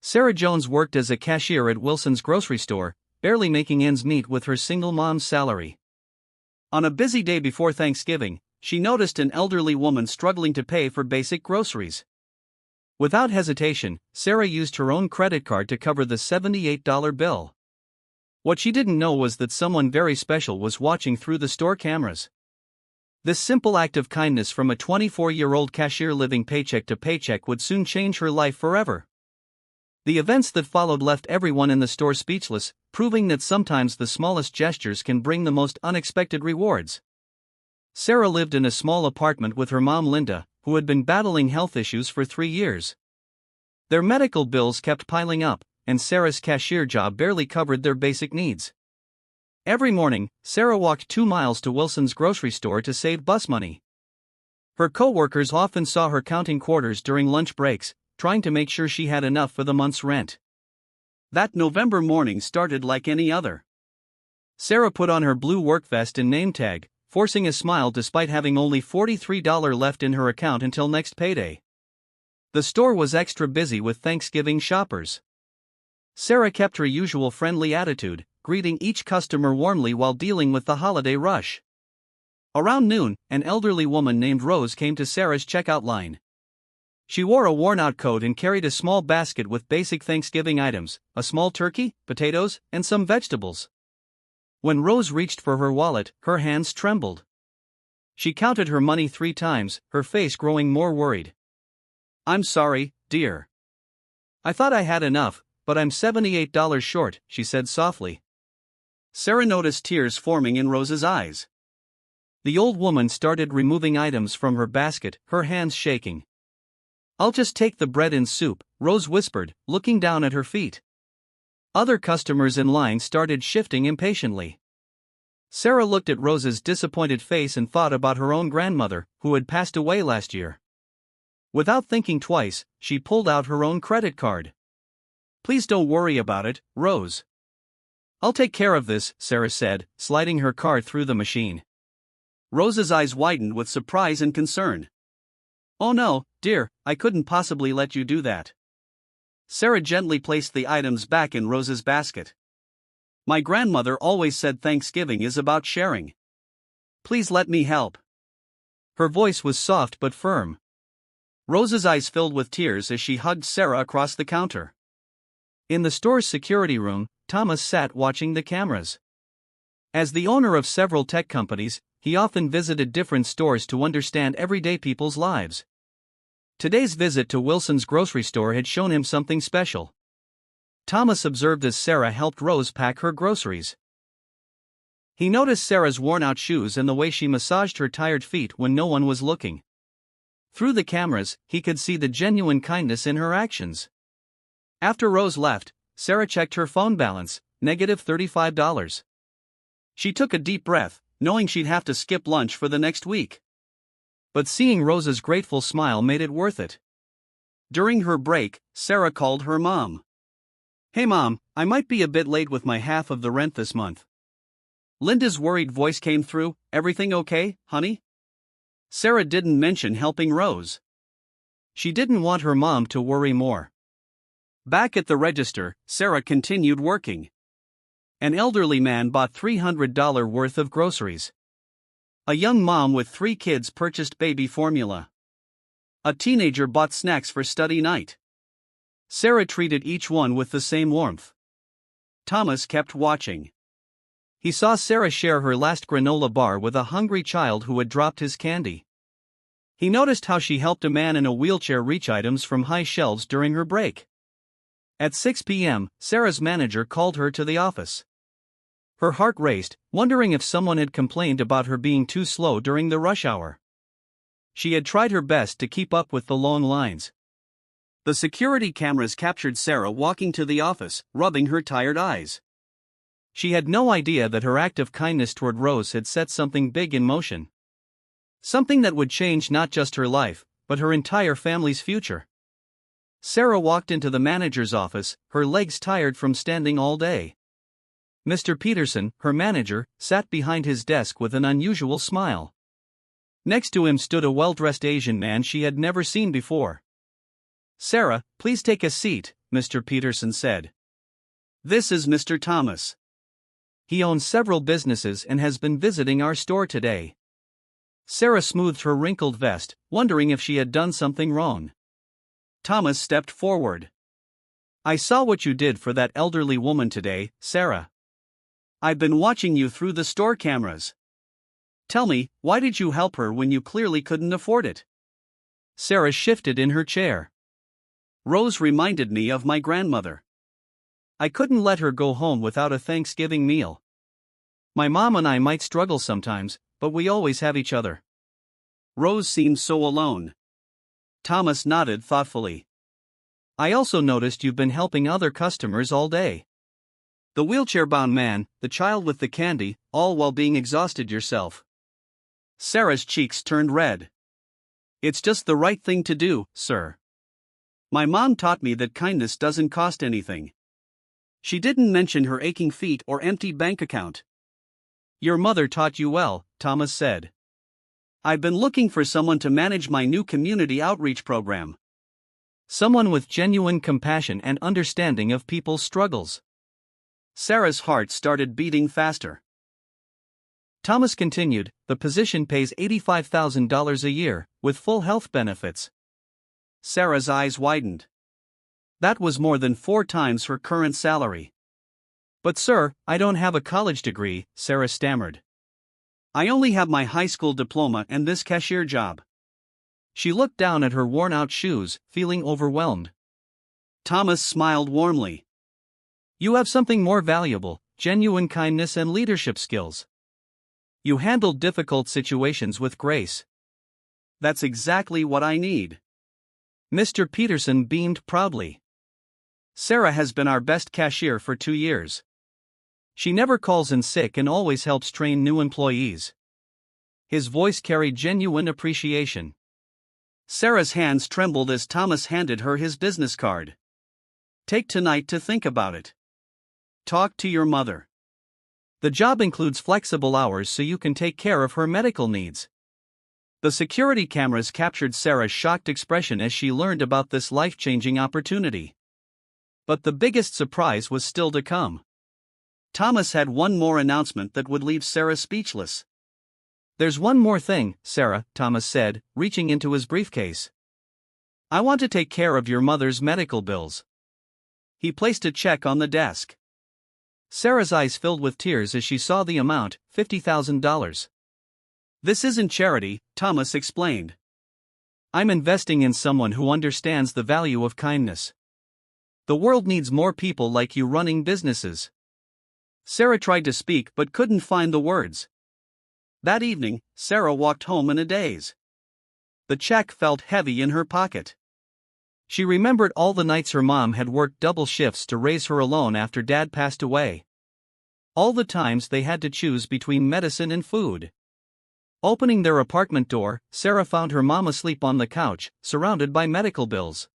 Sarah Jones worked as a cashier at Wilson's grocery store, barely making ends meet with her single mom's salary. On a busy day before Thanksgiving, she noticed an elderly woman struggling to pay for basic groceries. Without hesitation, Sarah used her own credit card to cover the $78 bill. What she didn't know was that someone very special was watching through the store cameras. This simple act of kindness from a 24-year-old cashier living paycheck to paycheck would soon change her life forever. The events that followed left everyone in the store speechless, proving that sometimes the smallest gestures can bring the most unexpected rewards. Sarah lived in a small apartment with her mom Linda, who had been battling health issues for 3 years. Their medical bills kept piling up, and Sarah's cashier job barely covered their basic needs. Every morning, Sarah walked 2 miles to Wilson's grocery store to save bus money. Her co-workers often saw her counting quarters during lunch breaks, trying to make sure she had enough for the month's rent. That November morning started like any other. Sarah put on her blue work vest and name tag, forcing a smile despite having only $43 left in her account until next payday. The store was extra busy with Thanksgiving shoppers. Sarah kept her usual friendly attitude, greeting each customer warmly while dealing with the holiday rush. Around noon, an elderly woman named Rose came to Sarah's checkout line. She wore a worn-out coat and carried a small basket with basic Thanksgiving items, a small turkey, potatoes, and some vegetables. When Rose reached for her wallet, her hands trembled. She counted her money 3 times, her face growing more worried. "I'm sorry, dear. I thought I had enough, but I'm $78 short," she said softly. Sarah noticed tears forming in Rose's eyes. The old woman started removing items from her basket, her hands shaking. "I'll just take the bread and soup," Rose whispered, looking down at her feet. Other customers in line started shifting impatiently. Sarah looked at Rose's disappointed face and thought about her own grandmother, who had passed away last year. Without thinking twice, she pulled out her own credit card. "Please don't worry about it, Rose. I'll take care of this," Sarah said, sliding her card through the machine. Rose's eyes widened with surprise and concern. "Oh no, dear, I couldn't possibly let you do that." Sarah gently placed the items back in Rose's basket. "My grandmother always said Thanksgiving is about sharing. Please let me help." Her voice was soft but firm. Rose's eyes filled with tears as she hugged Sarah across the counter. In the store's security room, Thomas sat watching the cameras. As the owner of several tech companies, he often visited different stores to understand everyday people's lives. Today's visit to Wilson's grocery store had shown him something special. Thomas observed as Sarah helped Rose pack her groceries. He noticed Sarah's worn-out shoes and the way she massaged her tired feet when no one was looking. Through the cameras, he could see the genuine kindness in her actions. After Rose left, Sarah checked her phone balance, -$35. She took a deep breath, knowing she'd have to skip lunch for the next week. But seeing Rose's grateful smile made it worth it. During her break, Sarah called her mom. "Hey Mom, I might be a bit late with my half of the rent this month." Linda's worried voice came through. "Everything okay, honey?" Sarah didn't mention helping Rose. She didn't want her mom to worry more. Back at the register, Sarah continued working. An elderly man bought $300 worth of groceries. A young mom with 3 kids purchased baby formula. A teenager bought snacks for study night. Sarah treated each one with the same warmth. Thomas kept watching. He saw Sarah share her last granola bar with a hungry child who had dropped his candy. He noticed how she helped a man in a wheelchair reach items from high shelves during her break. At 6 p.m., Sarah's manager called her to the office. Her heart raced, wondering if someone had complained about her being too slow during the rush hour. She had tried her best to keep up with the long lines. The security cameras captured Sarah walking to the office, rubbing her tired eyes. She had no idea that her act of kindness toward Rose had set something big in motion. Something that would change not just her life, but her entire family's future. Sarah walked into the manager's office, her legs tired from standing all day. Mr. Peterson, her manager, sat behind his desk with an unusual smile. Next to him stood a well-dressed Asian man she had never seen before. "Sarah, please take a seat," Mr. Peterson said. "This is Mr. Thomas. He owns several businesses and has been visiting our store today." Sarah smoothed her wrinkled vest, wondering if she had done something wrong. Thomas stepped forward. "I saw what you did for that elderly woman today, Sarah. I've been watching you through the store cameras. Tell me, why did you help her when you clearly couldn't afford it?" Sarah shifted in her chair. "Rose reminded me of my grandmother. I couldn't let her go home without a Thanksgiving meal. My mom and I might struggle sometimes, but we always have each other. Rose seemed so alone." Thomas nodded thoughtfully. "I also noticed you've been helping other customers all day. The wheelchair-bound man, the child with the candy, all while being exhausted yourself." Sarah's cheeks turned red. "It's just the right thing to do, sir. My mom taught me that kindness doesn't cost anything. She didn't mention her aching feet or empty bank account." "Your mother taught you well," Thomas said. "I've been looking for someone to manage my new community outreach program. Someone with genuine compassion and understanding of people's struggles." Sarah's heart started beating faster. Thomas continued, "The position pays $85,000 a year, with full health benefits." Sarah's eyes widened. That was more than 4 times her current salary. "But sir, I don't have a college degree," Sarah stammered. "I only have my high school diploma and this cashier job." She looked down at her worn-out shoes, feeling overwhelmed. Thomas smiled warmly. "You have something more valuable: genuine kindness and leadership skills. You handled difficult situations with grace." "That's exactly what I need." Mr. Peterson beamed proudly. "Sarah has been our best cashier for 2 years. She never calls in sick and always helps train new employees." His voice carried genuine appreciation. Sarah's hands trembled as Thomas handed her his business card. "Take tonight to think about it. Talk to your mother. The job includes flexible hours so you can take care of her medical needs." The security cameras captured Sarah's shocked expression as she learned about this life-changing opportunity. But the biggest surprise was still to come. Thomas had one more announcement that would leave Sarah speechless. "There's one more thing, Sarah," Thomas said, reaching into his briefcase. "I want to take care of your mother's medical bills." He placed a check on the desk. Sarah's eyes filled with tears as she saw the amount, $50,000. "This isn't charity," Thomas explained. "I'm investing in someone who understands the value of kindness. The world needs more people like you running businesses." Sarah tried to speak but couldn't find the words. That evening, Sarah walked home in a daze. The check felt heavy in her pocket. She remembered all the nights her mom had worked double shifts to raise her alone after Dad passed away. All the times they had to choose between medicine and food. Opening their apartment door, Sarah found her mom asleep on the couch, surrounded by medical bills.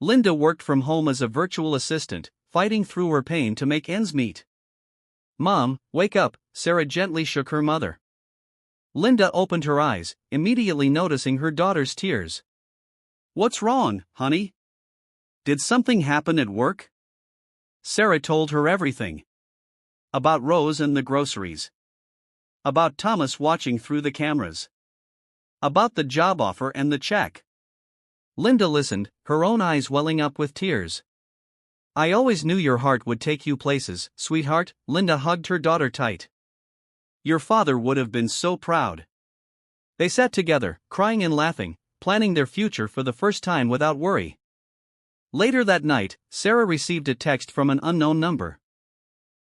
Linda worked from home as a virtual assistant, fighting through her pain to make ends meet. "Mom, wake up," Sarah gently shook her mother. Linda opened her eyes, immediately noticing her daughter's tears. "What's wrong, honey? Did something happen at work?" Sarah told her everything. About Rose and the groceries. About Thomas watching through the cameras. About the job offer and the check. Linda listened, her own eyes welling up with tears. "I always knew your heart would take you places, sweetheart," Linda hugged her daughter tight. "Your father would have been so proud." They sat together, crying and laughing, planning their future for the first time without worry. Later that night, Sarah received a text from an unknown number.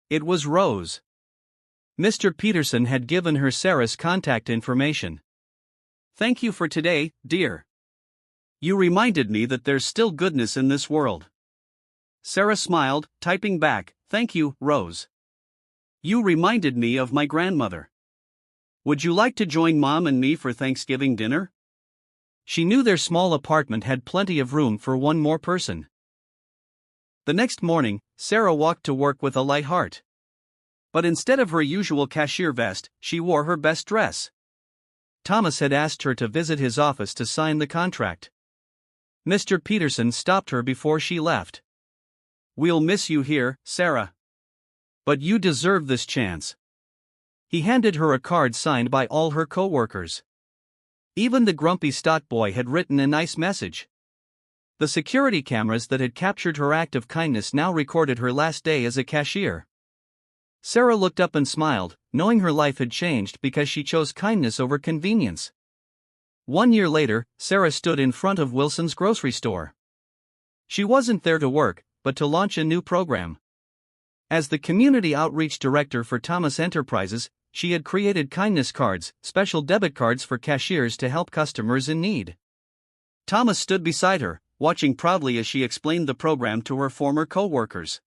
It was Rose. Mr. Peterson had given her Sarah's contact information. "Thank you for today, dear. You reminded me that there's still goodness in this world." Sarah smiled, typing back, "Thank you, Rose. You reminded me of my grandmother. Would you like to join Mom and me for Thanksgiving dinner?" She knew their small apartment had plenty of room for one more person. The next morning, Sarah walked to work with a light heart. But instead of her usual cashier vest, she wore her best dress. Thomas had asked her to visit his office to sign the contract. Mr. Peterson stopped her before she left. "We'll miss you here, Sarah. But you deserve this chance." He handed her a card signed by all her co-workers. Even the grumpy stock boy had written a nice message. The security cameras that had captured her act of kindness now recorded her last day as a cashier. Sarah looked up and smiled, knowing her life had changed because she chose kindness over convenience. 1 year later, Sarah stood in front of Wilson's grocery store. She wasn't there to work, but to launch a new program. As the community outreach director for Thomas Enterprises, she had created kindness cards, special debit cards for cashiers to help customers in need. Thomas stood beside her, watching proudly as she explained the program to her former co-workers.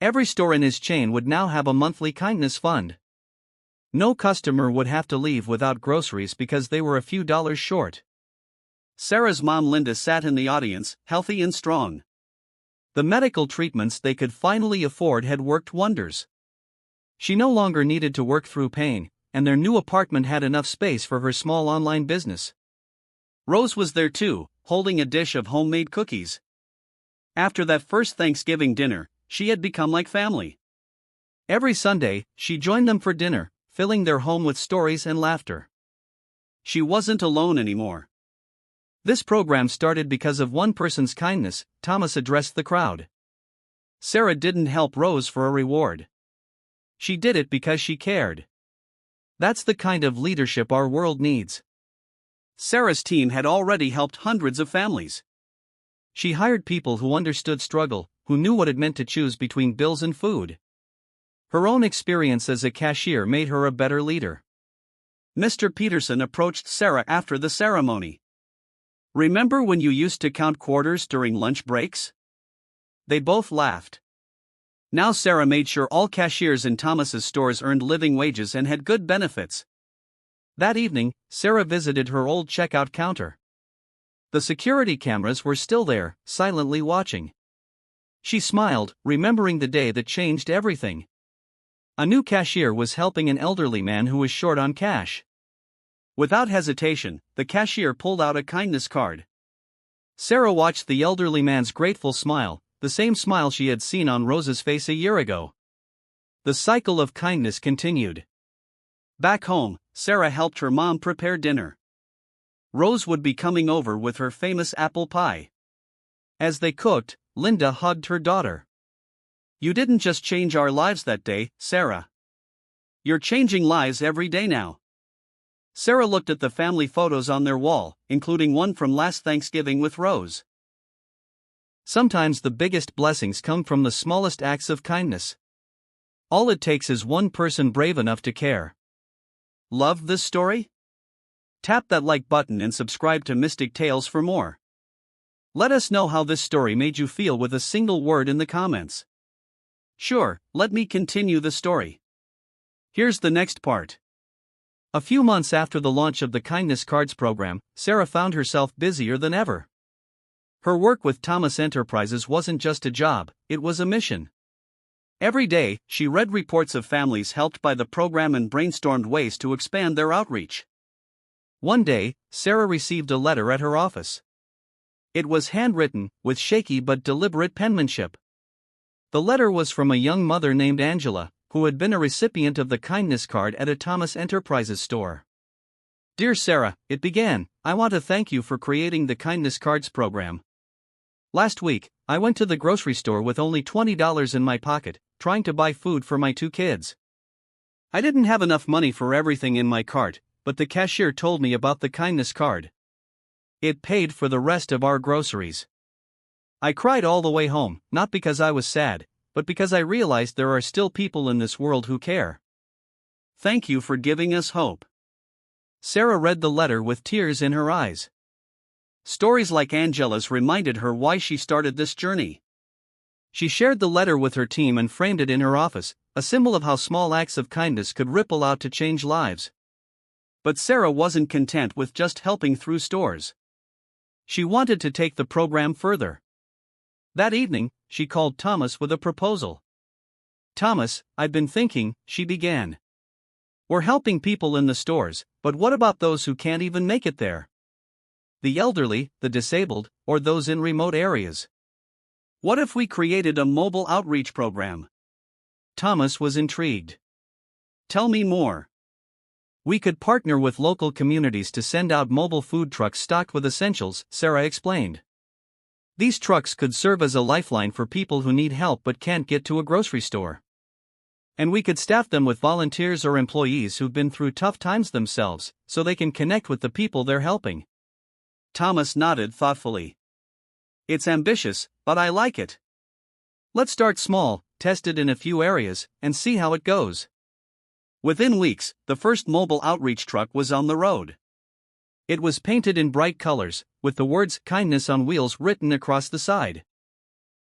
Every store in his chain would now have a monthly kindness fund. No customer would have to leave without groceries because they were a few dollars short. Sarah's mom Linda sat in the audience, healthy and strong. The medical treatments they could finally afford had worked wonders. She no longer needed to work through pain, and their new apartment had enough space for her small online business. Rose was there too, holding a dish of homemade cookies. After that first Thanksgiving dinner, she had become like family. Every Sunday, she joined them for dinner, filling their home with stories and laughter. She wasn't alone anymore. This program started because of one person's kindness. Thomas addressed the crowd. Sarah didn't help Rose for a reward. She did it because she cared. That's the kind of leadership our world needs. Sarah's team had already helped hundreds of families. She hired people who understood struggle, who knew what it meant to choose between bills and food. Her own experience as a cashier made her a better leader. Mr. Peterson approached Sarah after the ceremony. "Remember when you used to count quarters during lunch breaks?" They both laughed. Now Sarah made sure all cashiers in Thomas's stores earned living wages and had good benefits. That evening, Sarah visited her old checkout counter. The security cameras were still there, silently watching. She smiled, remembering the day that changed everything. A new cashier was helping an elderly man who was short on cash. Without hesitation, the cashier pulled out a kindness card. Sarah watched the elderly man's grateful smile, the same smile she had seen on Rose's face a year ago. The cycle of kindness continued. Back home, Sarah helped her mom prepare dinner. Rose would be coming over with her famous apple pie. As they cooked, Linda hugged her daughter. "You didn't just change our lives that day, Sarah. You're changing lives every day now." Sarah looked at the family photos on their wall, including one from last Thanksgiving with Rose. Sometimes the biggest blessings come from the smallest acts of kindness. All it takes is one person brave enough to care. Love this story? Tap that like button and subscribe to Mystic Tales for more. Let us know how this story made you feel with a single word in the comments. Sure, let me continue the story. Here's the next part. A few months after the launch of the Kindness Cards program, Sarah found herself busier than ever. Her work with Thomas Enterprises wasn't just a job, it was a mission. Every day, she read reports of families helped by the program and brainstormed ways to expand their outreach. One day, Sarah received a letter at her office. It was handwritten, with shaky but deliberate penmanship. The letter was from a young mother named Angela, who had been a recipient of the kindness card at a Thomas Enterprises store. "Dear Sarah," it began, "I want to thank you for creating the Kindness Cards program. Last week, I went to the grocery store with only $20 in my pocket, trying to buy food for my 2 kids. I didn't have enough money for everything in my cart, but the cashier told me about the kindness card. It paid for the rest of our groceries. I cried all the way home, not because I was sad, but because I realized there are still people in this world who care. Thank you for giving us hope." Sarah read the letter with tears in her eyes. Stories like Angela's reminded her why she started this journey. She shared the letter with her team and framed it in her office, a symbol of how small acts of kindness could ripple out to change lives. But Sarah wasn't content with just helping through stores. She wanted to take the program further. That evening, she called Thomas with a proposal. "Thomas, I've been thinking," she began. "We're helping people in the stores, but what about those who can't even make it there? The elderly, the disabled, or those in remote areas? What if we created a mobile outreach program? Thomas was intrigued. Tell me more. We could partner with local communities to send out mobile food trucks stocked with essentials, Sarah explained. These trucks could serve as a lifeline for people who need help but can't get to a grocery store. And we could staff them with volunteers or employees who've been through tough times themselves, so they can connect with the people they're helping. Thomas nodded thoughtfully. It's ambitious, but I like it. Let's start small, test it in a few areas, and see how it goes. Within weeks, the first mobile outreach truck was on the road. It was painted in bright colors, with the words "Kindness on Wheels" written across the side.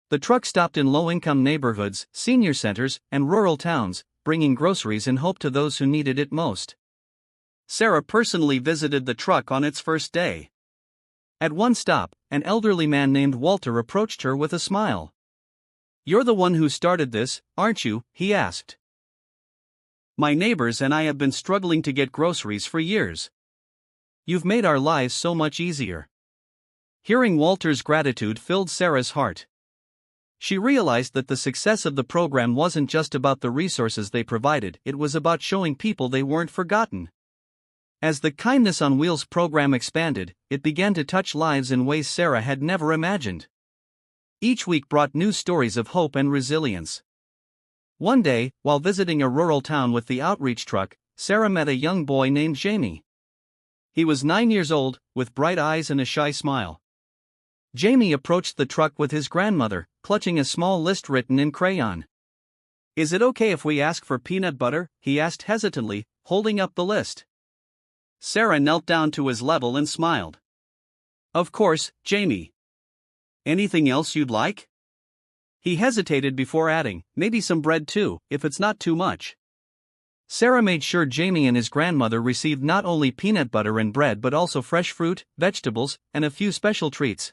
The truck stopped in low-income neighborhoods, senior centers, and rural towns, bringing groceries and hope to those who needed it most. Sarah personally visited the truck on its first day. At one stop, an elderly man named Walter approached her with a smile. "You're the one who started this, aren't you?" he asked. "My neighbors and I have been struggling to get groceries for years. You've made our lives so much easier." Hearing Walter's gratitude filled Sarah's heart. She realized that the success of the program wasn't just about the resources they provided, it was about showing people they weren't forgotten. As the Kindness on Wheels program expanded, it began to touch lives in ways Sarah had never imagined. Each week brought new stories of hope and resilience. One day, while visiting a rural town with the outreach truck, Sarah met a young boy named Jamie. He was 9 years old, with bright eyes and a shy smile. Jamie approached the truck with his grandmother, clutching a small list written in crayon. "Is it okay if we ask for peanut butter?" he asked hesitantly, holding up the list. Sarah knelt down to his level and smiled. "Of course, Jamie. Anything else you'd like?" He hesitated before adding, "Maybe some bread too, if it's not too much." Sarah made sure Jamie and his grandmother received not only peanut butter and bread but also fresh fruit, vegetables, and a few special treats.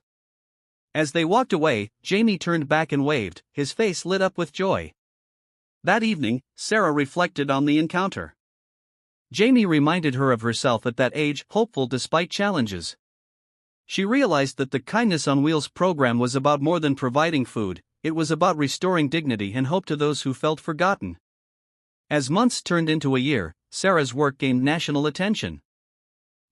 As they walked away, Jamie turned back and waved, his face lit up with joy. That evening, Sarah reflected on the encounter. Jamie reminded her of herself at that age, hopeful despite challenges. She realized that the Kindness on Wheels program was about more than providing food, it was about restoring dignity and hope to those who felt forgotten. As months turned into a year, Sarah's work gained national attention.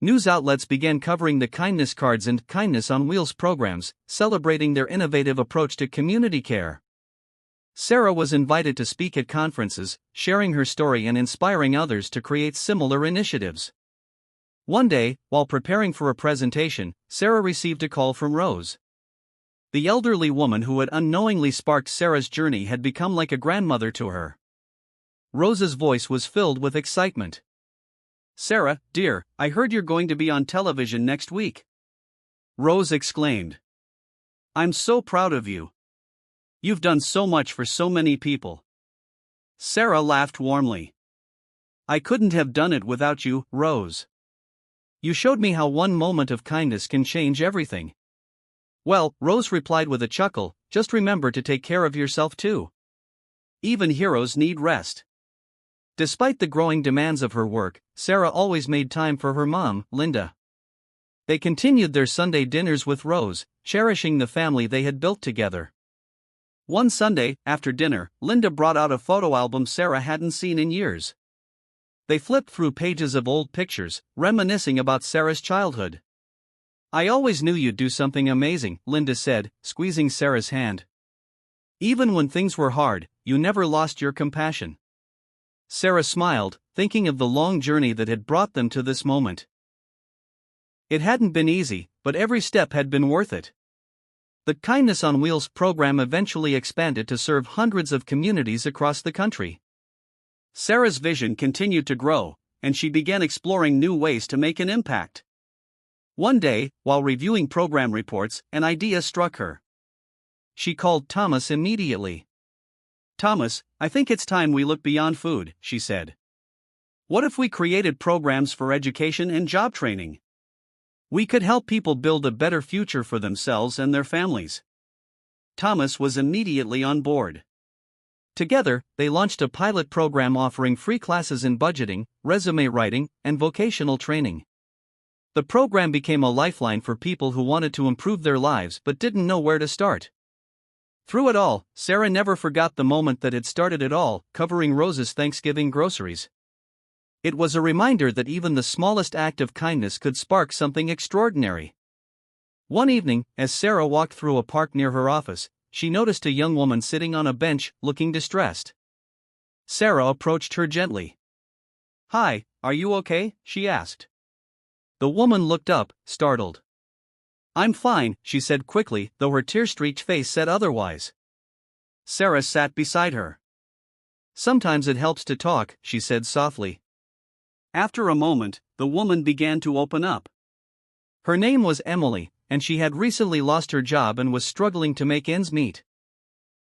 News outlets began covering the Kindness Cards and Kindness on Wheels programs, celebrating their innovative approach to community care. Sarah was invited to speak at conferences, sharing her story and inspiring others to create similar initiatives. One day, while preparing for a presentation, Sarah received a call from Rose. The elderly woman who had unknowingly sparked Sarah's journey had become like a grandmother to her. Rose's voice was filled with excitement. "Sarah, dear, I heard you're going to be on television next week." Rose exclaimed. "I'm so proud of you. You've done so much for so many people." Sarah laughed warmly. "I couldn't have done it without you, Rose. You showed me how one moment of kindness can change everything." "Well," Rose replied with a chuckle, "just remember to take care of yourself too. Even heroes need rest." Despite the growing demands of her work, Sarah always made time for her mom, Linda. They continued their Sunday dinners with Rose, cherishing the family they had built together. One Sunday, after dinner, Linda brought out a photo album Sarah hadn't seen in years. They flipped through pages of old pictures, reminiscing about Sarah's childhood. "I always knew you'd do something amazing," Linda said, squeezing Sarah's hand. "Even when things were hard, you never lost your compassion." Sarah smiled, thinking of the long journey that had brought them to this moment. It hadn't been easy, but every step had been worth it. The Kindness on Wheels program eventually expanded to serve hundreds of communities across the country. Sarah's vision continued to grow, and she began exploring new ways to make an impact. One day, while reviewing program reports, an idea struck her. She called Thomas immediately. "Thomas, I think it's time we look beyond food," she said. "What if we created programs for education and job training? We could help people build a better future for themselves and their families." Thomas was immediately on board. Together, they launched a pilot program offering free classes in budgeting, resume writing, and vocational training. The program became a lifeline for people who wanted to improve their lives but didn't know where to start. Through it all, Sarah never forgot the moment that had started it all, covering Rose's Thanksgiving groceries. It was a reminder that even the smallest act of kindness could spark something extraordinary. One evening, as Sarah walked through a park near her office, she noticed a young woman sitting on a bench, looking distressed. Sarah approached her gently. "Hi, are you okay?" she asked. The woman looked up, startled. "I'm fine," she said quickly, though her tear-streaked face said otherwise. Sarah sat beside her. "Sometimes it helps to talk," she said softly. After a moment, the woman began to open up. Her name was Emily, and she had recently lost her job and was struggling to make ends meet.